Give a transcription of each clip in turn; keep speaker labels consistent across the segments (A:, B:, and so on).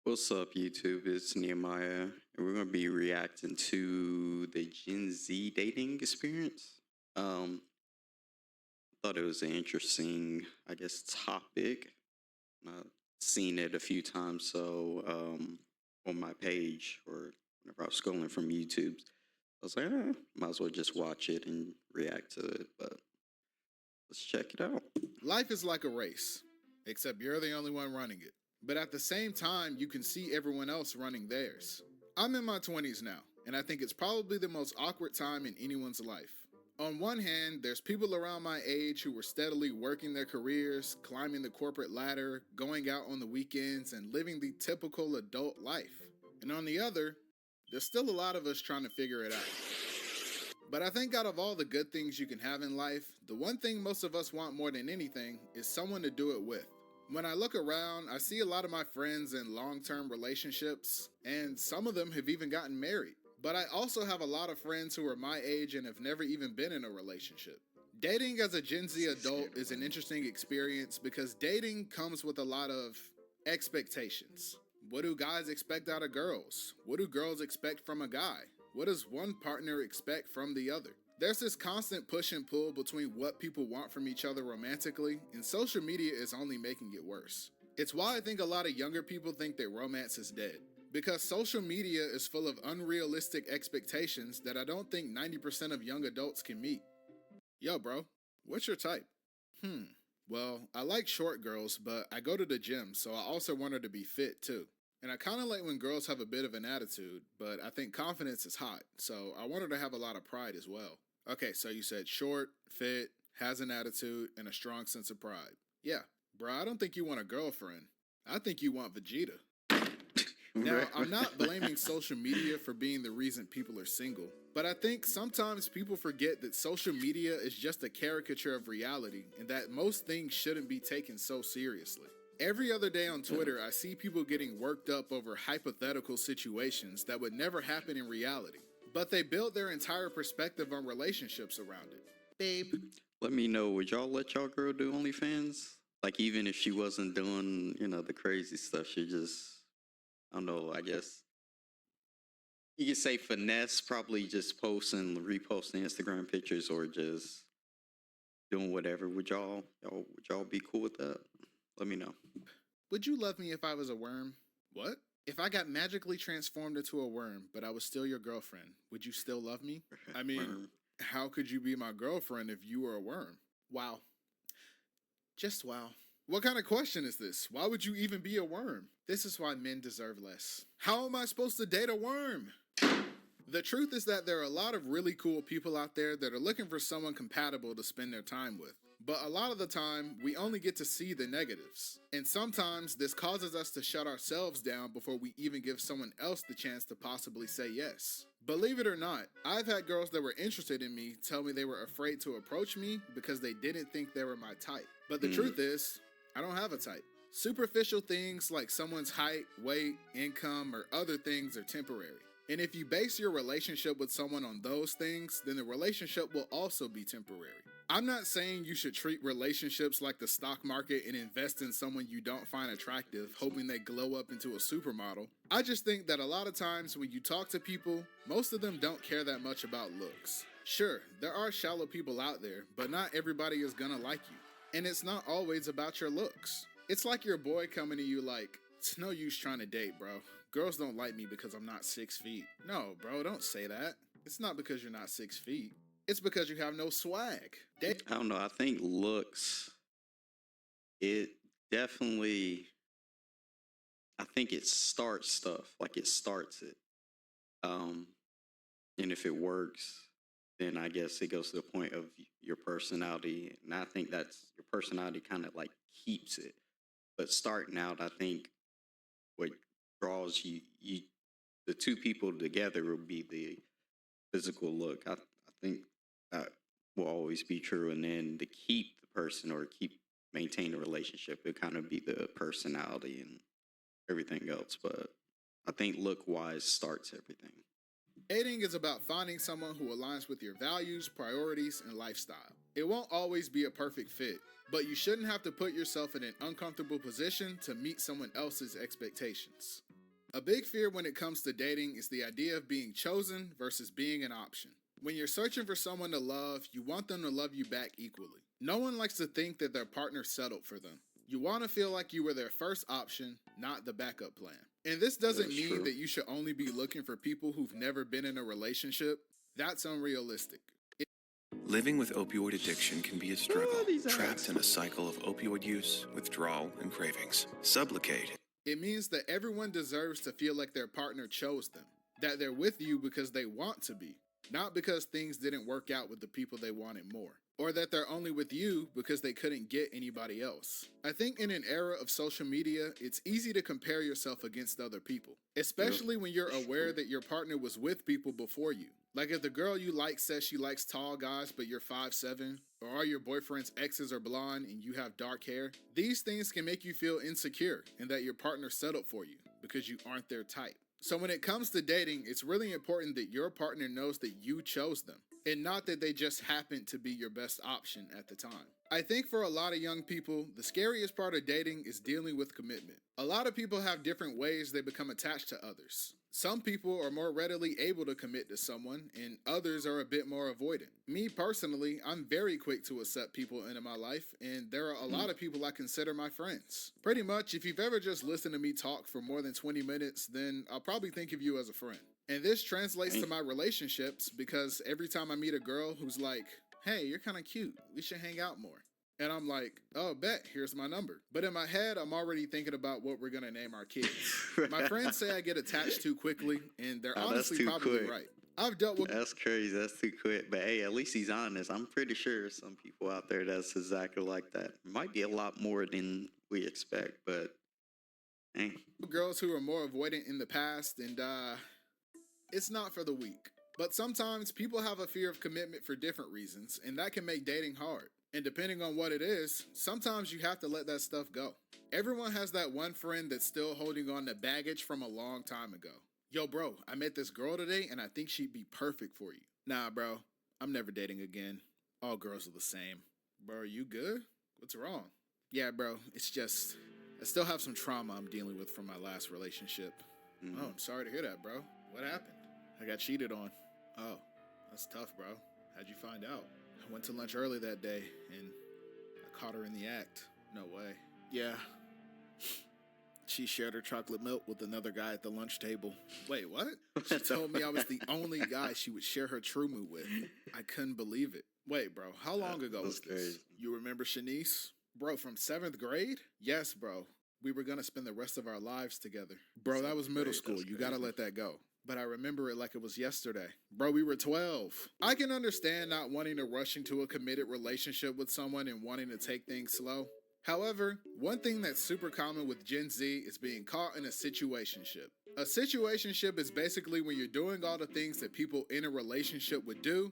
A: What's up, YouTube? It's Nehemiah, and we're going to be reacting to the Gen Z dating experience. Thought it was an interesting, topic. I've seen it a few times, so on my page or whenever I was scrolling from YouTube, I was like, might as well just watch it and react to it. But let's check it out.
B: Life is like a race, except you're the only one running it. But at the same time, you can see everyone else running theirs. I'm in my 20s now, and I think it's probably the most awkward time in anyone's life. On one hand, there's people around my age who were steadily working their careers, climbing the corporate ladder, going out on the weekends, and living the typical adult life. And on the other, there's still a lot of us trying to figure it out. But I think out of all the good things you can have in life, the one thing most of us want more than anything is someone to do it with. When I look around, I see a lot of my friends in long-term relationships, and some of them have even gotten married. But I also have a lot of friends who are my age and have never even been in a relationship. Dating as a Gen Z adult is an interesting experience because dating comes with a lot of expectations. What do guys expect out of girls? What do girls expect from a guy? What does one partner expect from the other? There's this constant push and pull between what people want from each other romantically, and social media is only making it worse. It's why I think a lot of younger people think that romance is dead. Because social media is full of unrealistic expectations that I don't think 90% of young adults can meet. Yo, bro, what's your type? Well, I like short girls, but I go to the gym, so I also want her to be fit too. And I kind of like when girls have a bit of an attitude, but I think confidence is hot, so I want her to have a lot of pride as well. Okay, so you said short, fit, has an attitude, and a strong sense of pride. Yeah, bro, I don't think you want a girlfriend. I think you want Vegeta. Now, I'm not blaming social media for being the reason people are single, but I think sometimes people forget that social media is just a caricature of reality and that most things shouldn't be taken so seriously. Every other day on Twitter, I see people getting worked up over hypothetical situations that would never happen in reality, but they build their entire perspective on relationships around it. Babe,
A: Let me know, would y'all let y'all girl do OnlyFans? Like, even if she wasn't doing, the crazy stuff, she just, I don't know, I guess you could say finesse, probably just posting, reposting Instagram pictures or just doing whatever. Would y'all be cool with that? Let me know.
B: would you love me if I was a worm? What? If I got magically transformed into a worm, but I was still your girlfriend, would you still love me? I mean,
A: Worm.
B: how could you be my girlfriend if you were a worm? Wow. Just wow. What kind of question is this? Why would you even be a worm? This is why men deserve less. How am I supposed to date a worm? The truth is that there are a lot of really cool people out there that are looking for someone compatible to spend their time with. But a lot of the time, we only get to see the negatives. And sometimes this causes us to shut ourselves down before we even give someone else the chance to possibly say yes. Believe it or not, I've had girls that were interested in me tell me they were afraid to approach me because they didn't think they were my type. But the truth is, I don't have a type. Superficial things like someone's height, weight, income, or other things are temporary. And if you base your relationship with someone on those things, then the relationship will also be temporary. I'm not saying you should treat relationships like the stock market and invest in someone you don't find attractive, hoping they glow up into a supermodel. I just think that a lot of times when you talk to people, most of them don't care that much about looks. Sure, there are shallow people out there, but not everybody is gonna like you. And it's not always about your looks. It's like your boy coming to you like, it's no use trying to date, bro. Girls don't like me because I'm not 6 feet. No, bro, don't say that. It's not because you're not 6 feet. It's because you have no swag.
A: I don't know. I think looks, it definitely, I think it starts stuff. Like, it starts it. And if it works, then I guess it goes to the point of your personality. And I think that's your personality kind of like keeps it. But starting out, I think what draws you the two people together will be the physical look. I think that will always be true. And then to keep the person or maintain a relationship, it kind of be the personality and everything else. But I think look wise starts everything.
B: Dating is about finding someone who aligns with your values, priorities, and lifestyle. It won't always be a perfect fit, but you shouldn't have to put yourself in an uncomfortable position to meet someone else's expectations. A big fear when it comes to dating is the idea of being chosen versus being an option. When you're searching for someone to love, you want them to love you back equally. No one likes to think that their partner settled for them. You want to feel like you were their first option, not the backup plan. And this doesn't
A: That's
B: mean
A: true.
B: that you should only be looking for people who've never been in a relationship. That's unrealistic.
C: Living with opioid addiction can be a struggle,
A: these
C: trapped
A: ads.
C: in a cycle of opioid use, withdrawal, and cravings. Sublocade.
B: It means that everyone deserves to feel like their partner chose them, that they're with you because they want to be, not because things didn't work out with the people they wanted more, or that they're only with you because they couldn't get anybody else. I think in an era of social media, it's easy to compare yourself against other people, especially when you're aware that your partner was with people before you. Like if the girl you like says she likes tall guys but you're 5'7", or all your boyfriend's exes are blonde and you have dark hair, these things can make you feel insecure and that your partner settled for you because you aren't their type. So when it comes to dating, it's really important that your partner knows that you chose them and not that they just happened to be your best option at the time. I think for a lot of young people, the scariest part of dating is dealing with commitment. A lot of people have different ways they become attached to others. Some people are more readily able to commit to someone, and others are a bit more avoidant. Me personally, I'm very quick to accept people into my life, and there are a lot of people I consider my friends. Pretty much, if you've ever just listened to me talk for more than 20 minutes, then I'll probably think of you as a friend. And this translates to my relationships because every time I meet a girl who's like, hey, you're kind of cute, we should hang out more. And I'm like, oh, bet, here's my number. But in my head, I'm already thinking about what we're gonna name our kids. My friends say I get attached too quickly, and they're
A: Oh, that's
B: honestly
A: too
B: probably
A: quick.
B: right. I've dealt with
A: That's crazy. That's too quick. But hey, at least he's honest. I'm pretty sure there's some people out there that's exactly like that. Might be a lot more than we expect, but hey.
B: girls who are more avoidant in the past, and it's not for the weak. But sometimes people have a fear of commitment for different reasons, and that can make dating hard. And depending on what it is, sometimes you have to let that stuff go. Everyone has that one friend that's still holding on to baggage from a long time ago. Yo, bro, I met this girl today and I think she'd be perfect for you. Nah, bro, I'm never dating again. All girls are the same. Bro, are you good? What's wrong? Yeah, bro, it's just, I still have some trauma I'm dealing with from my last relationship. Oh, I'm sorry to hear that, bro. What happened? I got cheated on. Oh, that's tough, bro. How'd you find out? I went to lunch early that day, and I caught her in the act. No way. Yeah. She shared her chocolate milk with another guy at the lunch table. Wait, what? She told me I was the only guy she would share her Trumu with. I couldn't believe it. Wait, bro, how long ago was
A: That's
B: this?
A: crazy.
B: You remember Shanice? Bro, from 7th grade? Yes, bro. We were gonna spend the rest of our lives together. Bro, that was middle
A: Seventh
B: school.
A: grade, that's
B: You gotta
A: crazy.
B: let that go. But I remember it like it was yesterday. Bro, we were 12. I can understand not wanting to rush into a committed relationship with someone and wanting to take things slow. However, one thing that's super common with Gen Z is being caught in a situationship. A situationship is basically when you're doing all the things that people in a relationship would do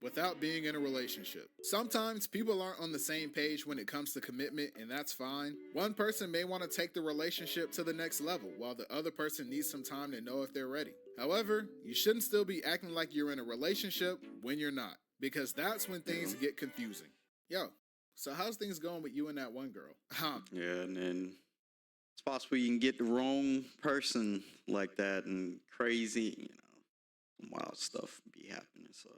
B: without being in a relationship. Sometimes people aren't on the same page when it comes to commitment, and that's fine. One person may want to take the relationship to the next level, while the other person needs some time to know if they're ready. However, you shouldn't still be acting like you're in a relationship when you're not, because that's when things get confusing. Yo, so how's things going with you and that one girl?
A: Yeah, and then it's possible you can get the wrong person like that, and crazy, some wild stuff be happening. So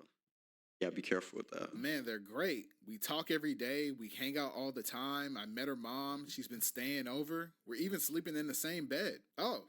A: yeah, be careful with that.
B: Man, they're great. We talk every day. We hang out all the time. I met her mom. She's been staying over. We're even sleeping in the same bed. Oh,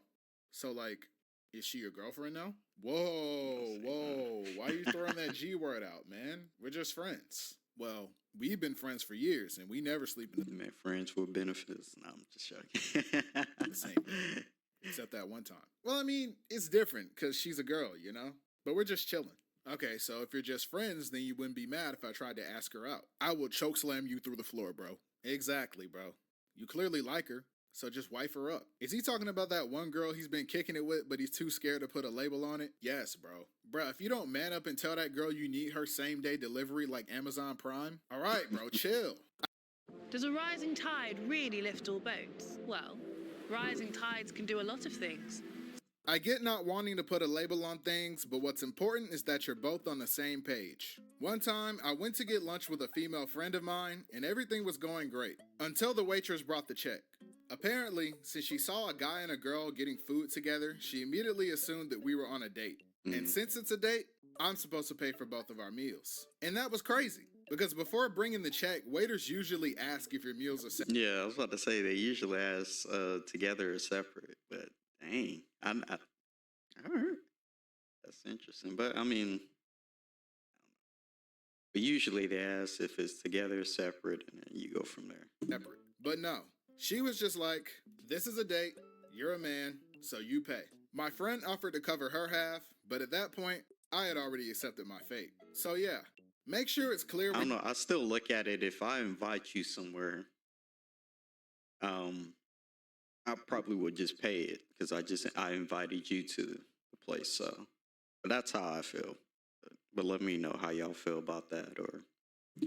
B: so like, is she your girlfriend now? Whoa, whoa. Why are you throwing that G word out, man? We're just friends. Well, we've been friends for years and we never sleep in
A: You met friends with benefits. No, I'm just joking.
B: the same bed, except that one time. Well, I mean, it's different because she's a girl, you know? But we're just chilling. Okay, so if you're just friends, then you wouldn't be mad if I tried to ask her out. I will chokeslam you through the floor, bro. Exactly, bro. You clearly like her, so just wife her up. Is he talking about that one girl he's been kicking it with, but he's too scared to put a label on it? Yes, bro. Bro, if you don't man up and tell that girl you need her same-day delivery like Amazon Prime, all right, bro, chill.
D: Does a rising tide really lift all boats? Well, rising tides can do a lot of things.
B: I get not wanting to put a label on things, but what's important is that you're both on the same page. One time, I went to get lunch with a female friend of mine, and everything was going great, until the waitress brought the check. Apparently, since she saw a guy and a girl getting food together, she immediately assumed that we were on a date. And since it's a date, I'm supposed to pay for both of our meals. And that was crazy, because before bringing the check, waiters usually ask if your meals are separate.
A: Yeah, I was about to say they usually ask together or separate, but dang, I heard that's interesting. But I mean, but usually they ask if it's together or separate, and then you go from there.
B: But no, she was just like, this is a date, you're a man, so you pay. My friend offered to cover her half, but at that point, I had already accepted my fate. So yeah, make sure it's clear.
A: I don't know. I still look at it. If I invite you somewhere, I probably would just pay it because I invited you to the place. So, but that's how I feel. But let me know how y'all feel about that, or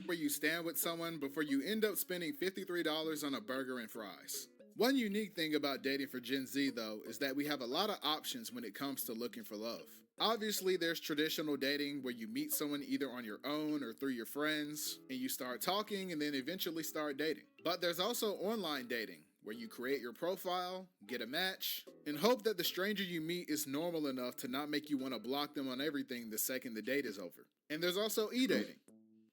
B: where you stand with someone before you end up spending $53 on a burger and fries. One unique thing about dating for Gen Z, though, is that we have a lot of options when it comes to looking for love. Obviously, there's traditional dating where you meet someone either on your own or through your friends, and you start talking and then eventually start dating. But there's also online dating, where you create your profile, get a match, and hope that the stranger you meet is normal enough to not make you want to block them on everything the second the date is over. And there's also e-dating,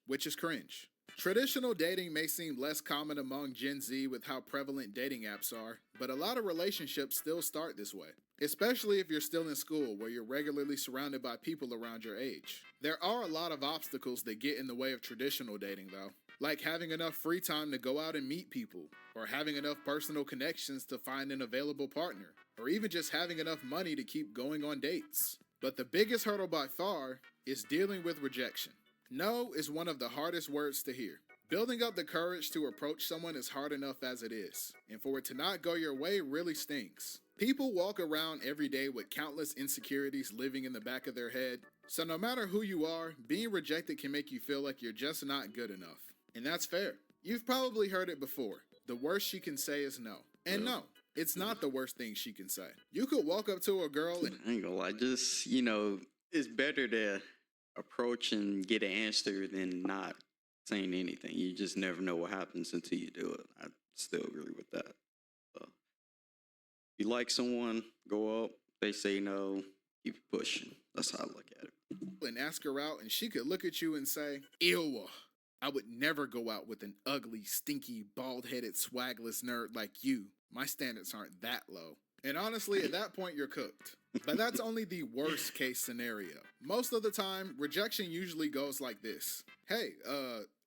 B: which is cringe. Traditional dating may seem less common among Gen Z with how prevalent dating apps are, but a lot of relationships still start this way, especially if you're still in school where you're regularly surrounded by people around your age. There are a lot of obstacles that get in the way of traditional dating though, like having enough free time to go out and meet people, or having enough personal connections to find an available partner, or even just having enough money to keep going on dates. But the biggest hurdle by far is dealing with rejection. No is one of the hardest words to hear. Building up the courage to approach someone is hard enough as it is, and for it to not go your way really stings. People walk around every day with countless insecurities living in the back of their head, so no matter who you are, being rejected can make you feel like you're just not good enough. And that's fair. You've probably heard it before. The worst she can say is no. And no, it's not the worst thing she can say. You could walk up to a girl and
A: I ain't gonna lie, just, it's better to approach and get an answer than not saying anything. You just never know what happens until you do it. I still agree with that. So, if you like someone, go up. They say no, keep pushing. That's how I look at it.
B: ask her out, and she could look at you and say, ew, I would never go out with an ugly, stinky, bald-headed, swagless nerd like you. My standards aren't that low. And honestly, at that point, you're cooked. But that's only the worst case scenario. Most of the time, rejection usually goes like this. Hey,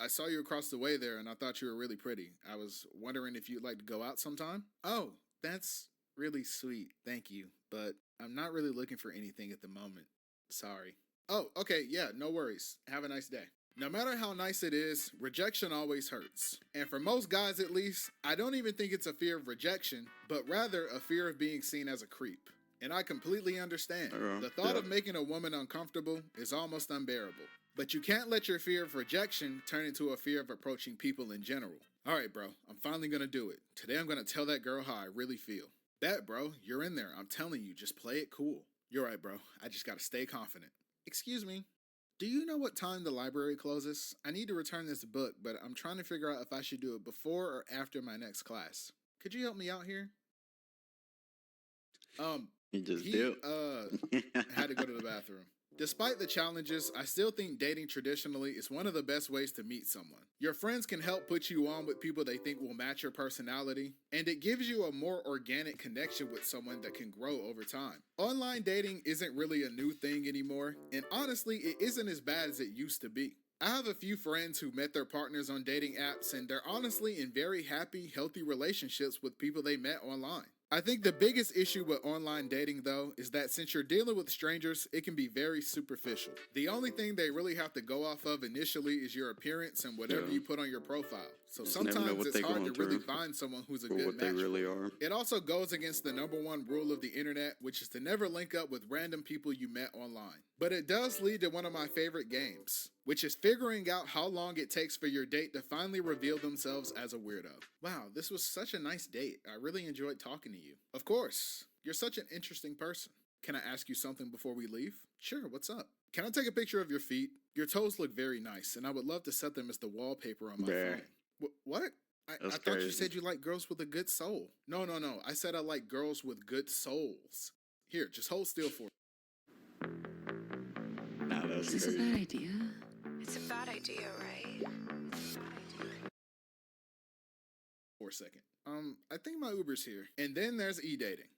B: I saw you across the way there and I thought you were really pretty. I was wondering if you'd like to go out sometime? Oh, that's really sweet. Thank you. But I'm not really looking for anything at the moment. Sorry. Oh, okay. Yeah, no worries. Have a nice day. No matter how nice it is, rejection always hurts. And for most guys at least, I don't even think it's a fear of rejection, but rather a fear of being seen as a creep. And I completely understand. The thought of making a woman uncomfortable is almost unbearable. But you can't let your fear of rejection turn into a fear of approaching people in general. All right, bro, I'm finally gonna do it. Today I'm gonna tell that girl how I really feel. Bet, bro, you're in there. I'm telling you, just play it cool. You're right, bro. I just gotta stay confident. Excuse me. Do you know what time the library closes? I need to return this book, but I'm trying to figure out if I should do it before or after my next class. Could you help me out here?
A: You just do.
B: Had to go to the bathroom. Despite the challenges, I still think dating traditionally is one of the best ways to meet someone. Your friends can help put you on with people they think will match your personality, and it gives you a more organic connection with someone that can grow over time. Online dating isn't really a new thing anymore, and honestly, it isn't as bad as it used to be. I have a few friends who met their partners on dating apps, and they're honestly in very happy, healthy relationships with people they met online. I think the biggest issue with online dating, though, is that since you're dealing with strangers, it can be very superficial. The only thing they really have to go off of initially is your appearance and whatever you put on your profile. So sometimes it's hard to really find someone who's a good
A: what
B: match.
A: they really are.
B: It also goes against the #1 rule of the internet, which is to never link up with random people you met online. But it does lead to one of my favorite games, which is figuring out how long it takes for your date to finally reveal themselves as a weirdo. Wow, this was such a nice date. I really enjoyed talking to you. Of course, you're such an interesting person. Can I ask you something before we leave? Sure, what's up? Can I take a picture of your feet? Your toes look very nice, and I would love to set them as the wallpaper on my phone. What? I
A: That's
B: thought you
A: crazy.
B: said you like girls with a good soul. No. I said I like girls with good souls. Here, just hold still for
A: Nah, that's
E: Is this a
A: crazy.
E: bad idea?
F: It's a bad idea, right?
B: a second. I think my Uber's here. And then there's e-dating.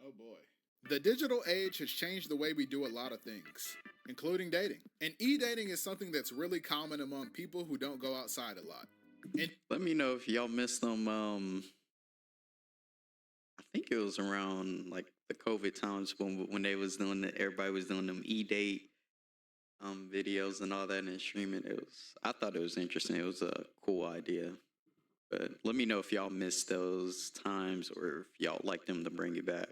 B: Oh boy. The digital age has changed the way we do a lot of things, including dating. And e-dating is something that's really common among people who don't go outside a lot. And
A: Let me know if y'all missed them. I think it was around like the COVID times when they was doing it. Everybody was doing them e-date videos and all that and streaming. I thought it was interesting. It was a cool idea. But let me know if y'all missed those times or if y'all like them to bring it back.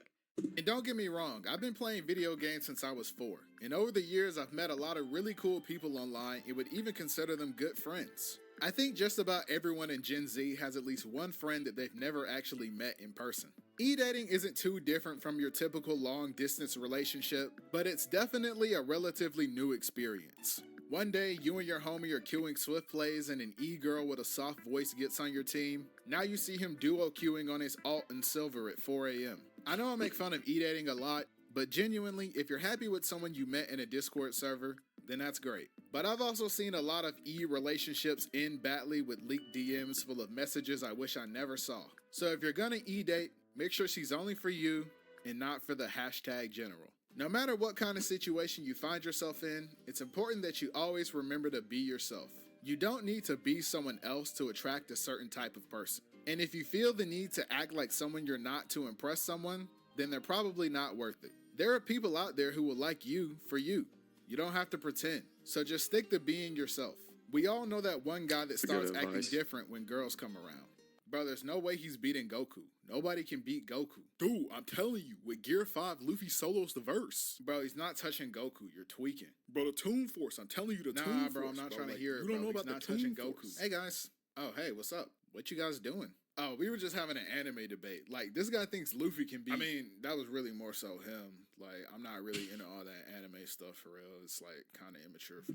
B: And don't get me wrong, I've been playing video games since I was 4. And over the years, I've met a lot of really cool people online and would even consider them good friends. I think just about everyone in Gen Z has at least one friend that they've never actually met in person. E-dating isn't too different from your typical long-distance relationship, but it's definitely a relatively new experience. One day, you and your homie are queuing Swift plays and an e-girl with a soft voice gets on your team. Now you see him duo queuing on his alt and silver at 4 a.m. I know I make fun of e-dating a lot, but genuinely, if you're happy with someone you met in a Discord server, then that's great. But I've also seen a lot of e-relationships end badly with leaked DMs full of messages I wish I never saw. So if you're gonna e-date, make sure she's only for you and not for the hashtag general. No matter what kind of situation you find yourself in, it's important that you always remember to be yourself. You don't need to be someone else to attract a certain type of person. And if you feel the need to act like someone you're not to impress someone, then they're probably not worth it. There are people out there who will like you for you. You don't have to pretend. So just stick to being yourself. We all know that one guy that
A: Good
B: starts acting
A: advice.
B: different when girls come around. Bro, there's no way he's beating Goku. Nobody can beat Goku. Dude, I'm telling you, with Gear 5, Luffy solos the verse. Bro, he's not touching Goku. You're tweaking. Bro, the Toon Force. I'm telling you the Toon Force. Nah, bro, I'm not trying to hear it. You don't know about the Toon Force. Hey, guys. Oh, hey, what's up? What you guys doing? Oh, we were just having an anime debate. Like, this guy thinks Luffy can beat... I mean, that was really more so him. Like, I'm not really into all that anime stuff for real. It's, like, kind of immature for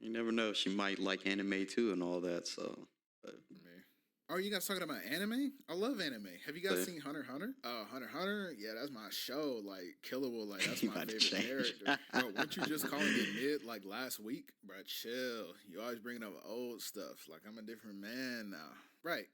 A: You never know. She might like anime too and all that. So, but
B: me. Oh, you guys talking about anime? I love anime. Have you guys
A: Yeah.
B: seen Hunter x Hunter? Hunter x Hunter? Yeah, that's my show. Like, Killer Will, like, that's
A: You
B: my
A: about to
B: favorite
A: change.
B: character. Bro, weren't you just calling it mid, like, last week? Bro, chill. You always bringing up old stuff. Like, I'm a different man now. Right.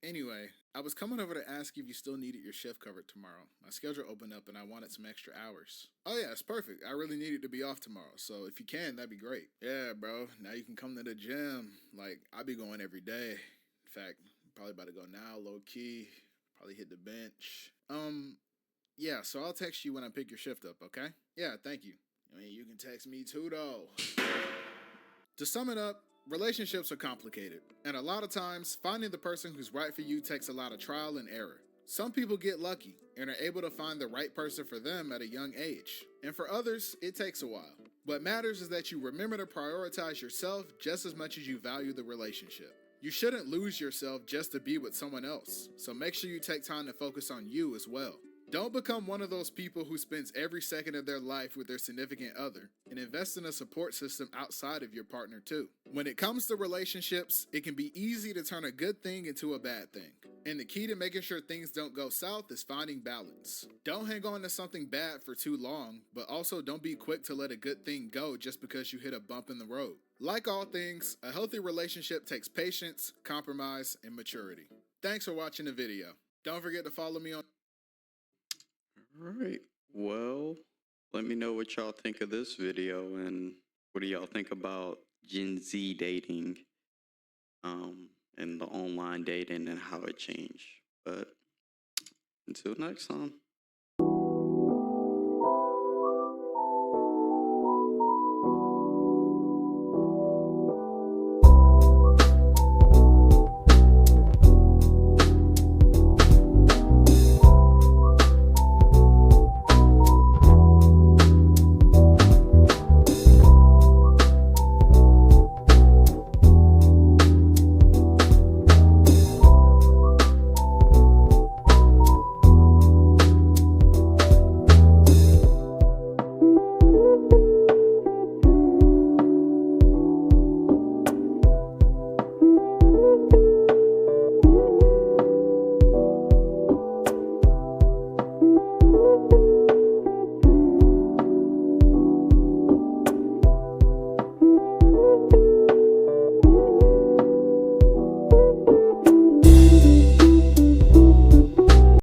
B: Anyway, I was coming over to ask if you still needed your shift covered tomorrow. My schedule opened up and I wanted some extra hours. Oh yeah, it's perfect. I really needed to be off tomorrow. So if you can, that'd be great. Yeah, bro. Now you can come to the gym. Like, I be going every day. In fact, probably about to go now, low key. Probably hit the bench. Yeah, so I'll text you when I pick your shift up, okay? Yeah, thank you. I mean, you can text me too, though. To sum it up, relationships are complicated, and a lot of times, finding the person who's right for you takes a lot of trial and error. Some people get lucky and are able to find the right person for them at a young age, and for others, it takes a while. What matters is that you remember to prioritize yourself just as much as you value the relationship. You shouldn't lose yourself just to be with someone else, so make sure you take time to focus on you as well. Don't become one of those people who spends every second of their life with their significant other, and invest in a support system outside of your partner too. When it comes to relationships, it can be easy to turn a good thing into a bad thing. And the key to making sure things don't go south is finding balance. Don't hang on to something bad for too long, but also don't be quick to let a good thing go just because you hit a bump in the road. Like all things, a healthy relationship takes patience, compromise, and maturity. Thanks for watching the video. Don't forget to follow me on...
A: all right. Well, let me know what y'all think of this video and what do y'all think about Gen Z dating, and the online dating and how it changed. But until next time.